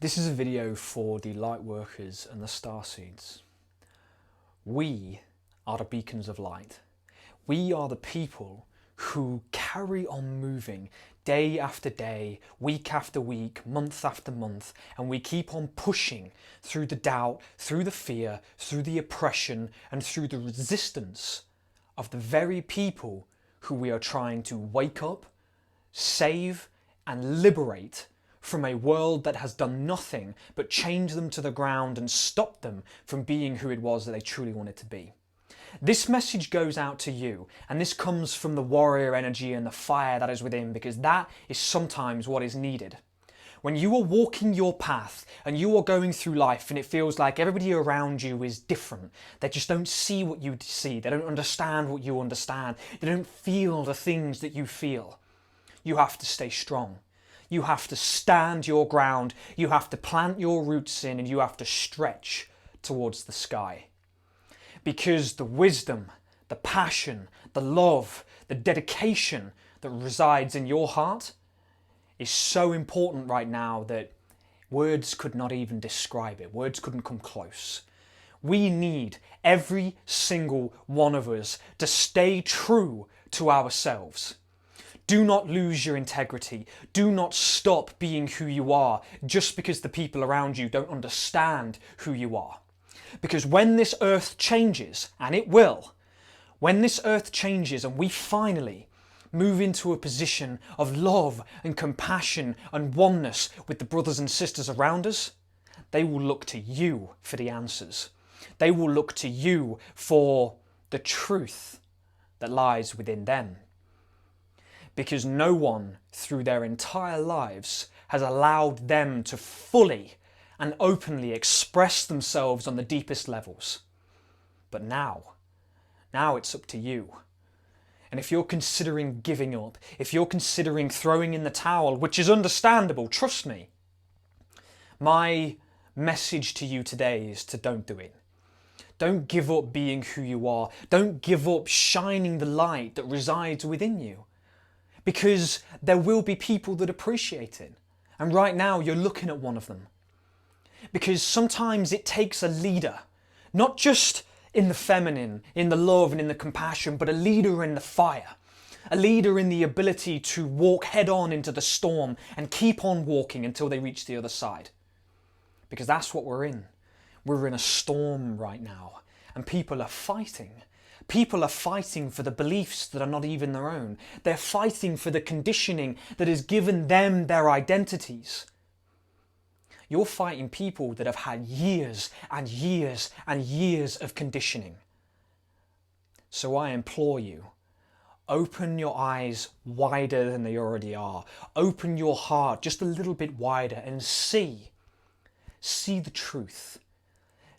This is a video for the Lightworkers and the Starseeds. We are the beacons of light. We are the people who carry on moving day after day, week after week, month after month, and we keep on pushing through the doubt, through the fear, through the oppression, and through the resistance of the very people who we are trying to wake up, save, and liberate from a world that has done nothing but change them to the ground and stop them from being who it was that they truly wanted to be. This message goes out to you, and this comes from the warrior energy and the fire that is within, because that is sometimes what is needed. When you are walking your path and you are going through life and it feels like everybody around you is different, they just don't see what you see, they don't understand what you understand, they don't feel the things that you feel, you have to stay strong. You have to stand your ground, you have to plant your roots in, and you have to stretch towards the sky. Because the wisdom, the passion, the love, the dedication that resides in your heart is so important right now that words could not even describe it. Words couldn't come close. We need every single one of us to stay true to ourselves. Do not lose your integrity. Do not stop being who you are just because the people around you don't understand who you are. Because when this earth changes, and it will, when this earth changes and we finally move into a position of love and compassion and oneness with the brothers and sisters around us, they will look to you for the answers. They will look to you for the truth that lies within them. Because no one through their entire lives has allowed them to fully and openly express themselves on the deepest levels. But now it's up to you. And if you're considering giving up, if you're considering throwing in the towel, which is understandable, trust me, my message to you today is to don't do it. Don't give up being who you are. Don't give up shining the light that resides within you. Because there will be people that appreciate it. And right now you're looking at one of them. Because sometimes it takes a leader, not just in the feminine, in the love and in the compassion, but a leader in the fire. A leader in the ability to walk head on into the storm and keep on walking until they reach the other side. Because that's what we're in. We're in a storm right now, and people are fighting. People are fighting for the beliefs that are not even their own. They're fighting for the conditioning that has given them their identities. You're fighting people that have had years and years and years of conditioning. So I implore you, open your eyes wider than they already are. Open your heart just a little bit wider and see the truth.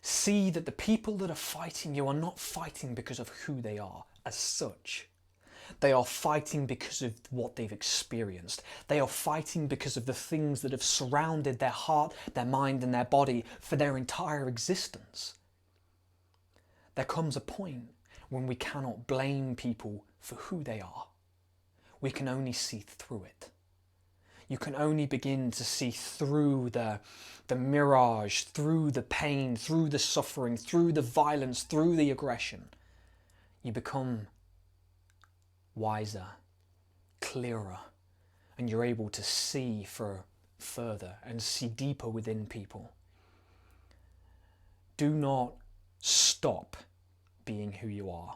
See that the people that are fighting you are not fighting because of who they are as such. They are fighting because of what they've experienced. They are fighting because of the things that have surrounded their heart, their mind and their body for their entire existence. There comes a point when we cannot blame people for who they are. We can only see through it. You can only begin to see through the mirage, through the pain, through the suffering, through the violence, through the aggression. You become wiser, clearer, and you're able to see further and see deeper within people. Do not stop being who you are.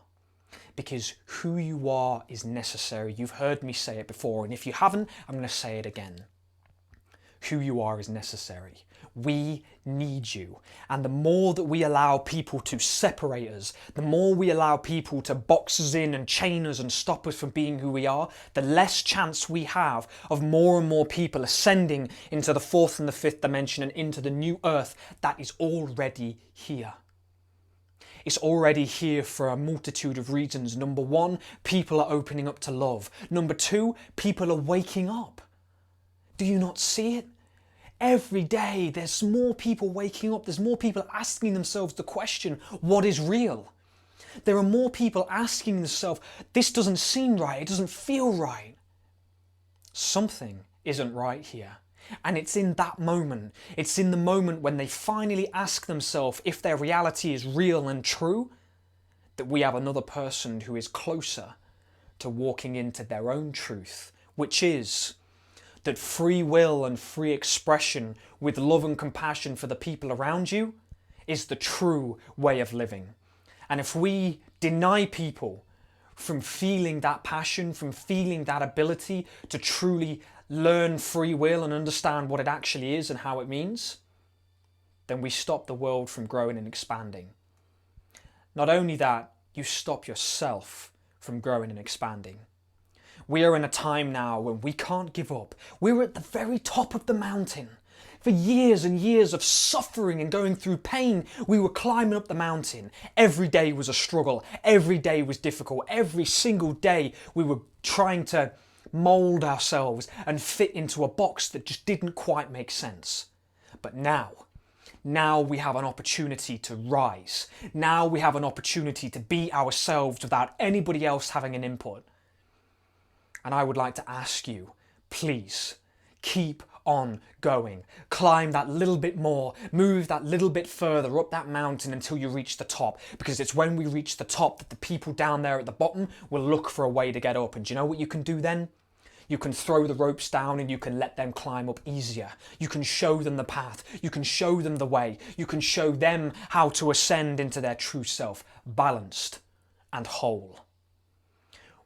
Because who you are is necessary. You've heard me say it before, and if you haven't, I'm going to say it again. Who you are is necessary. We need you. And the more that we allow people to separate us, the more we allow people to box us in and chain us and stop us from being who we are, the less chance we have of more and more people ascending into the fourth and the fifth dimension and into the new earth that is already here. It's already here for a multitude of reasons. Number one, people are opening up to love. Number two, people are waking up. Do you not see it? Every day there's more people waking up. There's more people asking themselves the question, what is real? There are more people asking themselves, this doesn't seem right, it doesn't feel right. Something isn't right here. And it's in that moment, it's in the moment when they finally ask themselves if their reality is real and true, that we have another person who is closer to walking into their own truth, which is that free will and free expression with love and compassion for the people around you is the true way of living. And if we deny people from feeling that passion, from feeling that ability to truly learn free will and understand what it actually is and how it means, then we stop the world from growing and expanding. Not only that, you stop yourself from growing and expanding. We are in a time now when we can't give up. We're at the very top of the mountain. For years and years of suffering and going through pain, we were climbing up the mountain. Every day was a struggle. Every day was difficult. Every single day we were trying to mould ourselves and fit into a box that just didn't quite make sense. But now we have an opportunity to rise. Now we have an opportunity to be ourselves without anybody else having an input. And I would like to ask you, please, keep on going. Climb that little bit more, move that little bit further up that mountain until you reach the top. Because it's when we reach the top that the people down there at the bottom will look for a way to get up. And do you know what you can do then? You can throw the ropes down and you can let them climb up easier. You can show them the path. You can show them the way. You can show them how to ascend into their true self, balanced and whole.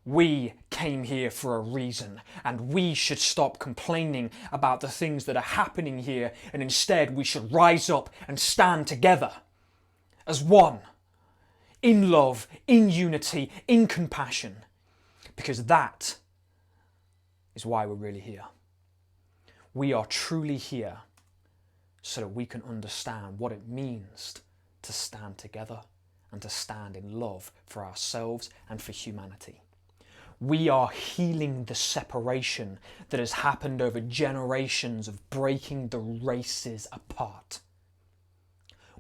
We came here for a reason, and we should stop complaining about the things that are happening here, and instead we should rise up and stand together as one, in love, in unity, in compassion, because that is why we're really here. We are truly here so that we can understand what it means to stand together and to stand in love for ourselves and for humanity. We are healing the separation that has happened over generations of breaking the races apart.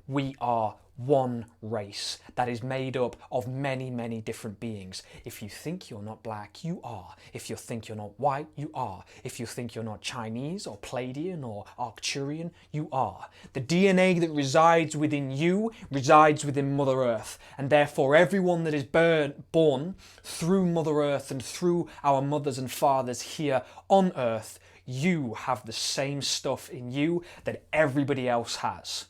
We are one race that is made up of many, many different beings. If you think you're not black, you are. If you think you're not white, you are. If you think you're not Chinese or Palladian or Arcturian, you are. The DNA that resides within you resides within Mother Earth, and therefore everyone that is born through Mother Earth and through our mothers and fathers here on Earth, you have the same stuff in you that everybody else has.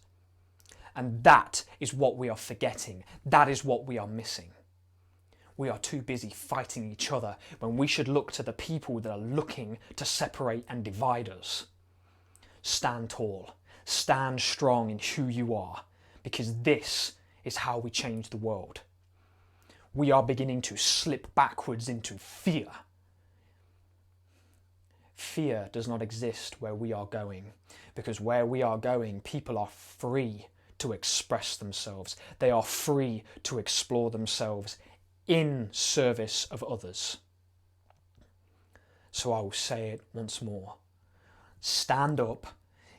And that is what we are forgetting. That is what we are missing. We are too busy fighting each other when we should look to the people that are looking to separate and divide us. Stand tall. Stand strong in who you are, because this is how we change the world. We are beginning to slip backwards into fear. Fear does not exist where we are going, because where we are going, people are free to express themselves. They are free to explore themselves in service of others. So I will say it once more. Stand up,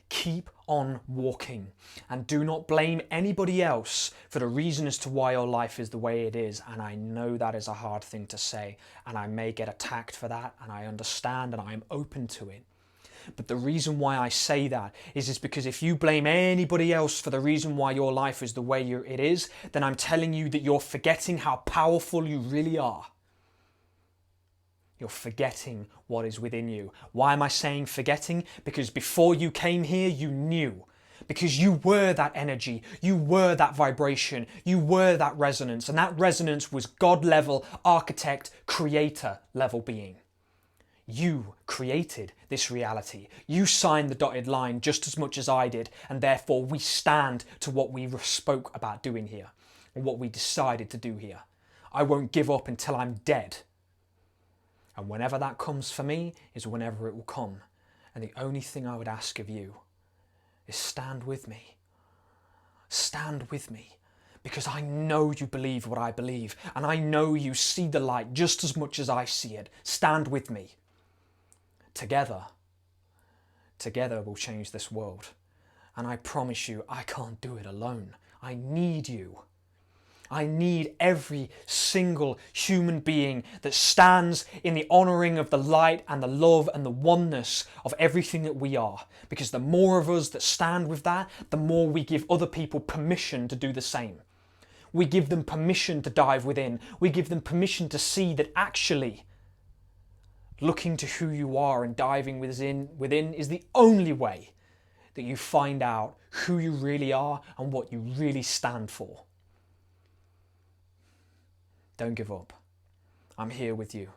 keep on walking, and do not blame anybody else for the reason as to why your life is the way it is. And I know that is a hard thing to say, and I may get attacked for that, and I understand, and I am open to it. But the reason why I say that is because if you blame anybody else for the reason why your life is the way it is, then I'm telling you that you're forgetting how powerful you really are. You're forgetting what is within you. Why am I saying forgetting? Because before you came here, you knew. Because you were that energy, you were that vibration, you were that resonance, and that resonance was God level, architect, creator level being. You created this reality. You signed the dotted line just as much as I did, and therefore we stand to what we spoke about doing here, and what we decided to do here. I won't give up until I'm dead. And whenever that comes for me is whenever it will come. And the only thing I would ask of you is stand with me. Stand with me. Because I know you believe what I believe, and I know you see the light just as much as I see it. Stand with me. Together we'll change this world. And I promise you, I can't do it alone. I need you. I need every single human being that stands in the honouring of the light and the love and the oneness of everything that we are. Because the more of us that stand with that, the more we give other people permission to do the same. We give them permission to dive within. We give them permission to see that actually looking to who you are and diving within is the only way that you find out who you really are and what you really stand for. Don't give up. I'm here with you.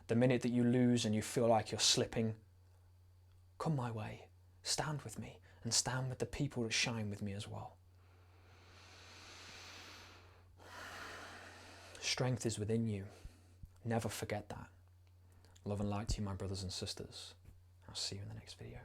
The minute that you lose and you feel like you're slipping, come my way. Stand with me and stand with the people that shine with me as well. Strength is within you. Never forget that. Love and light to you, my brothers and sisters. I'll see you in the next video.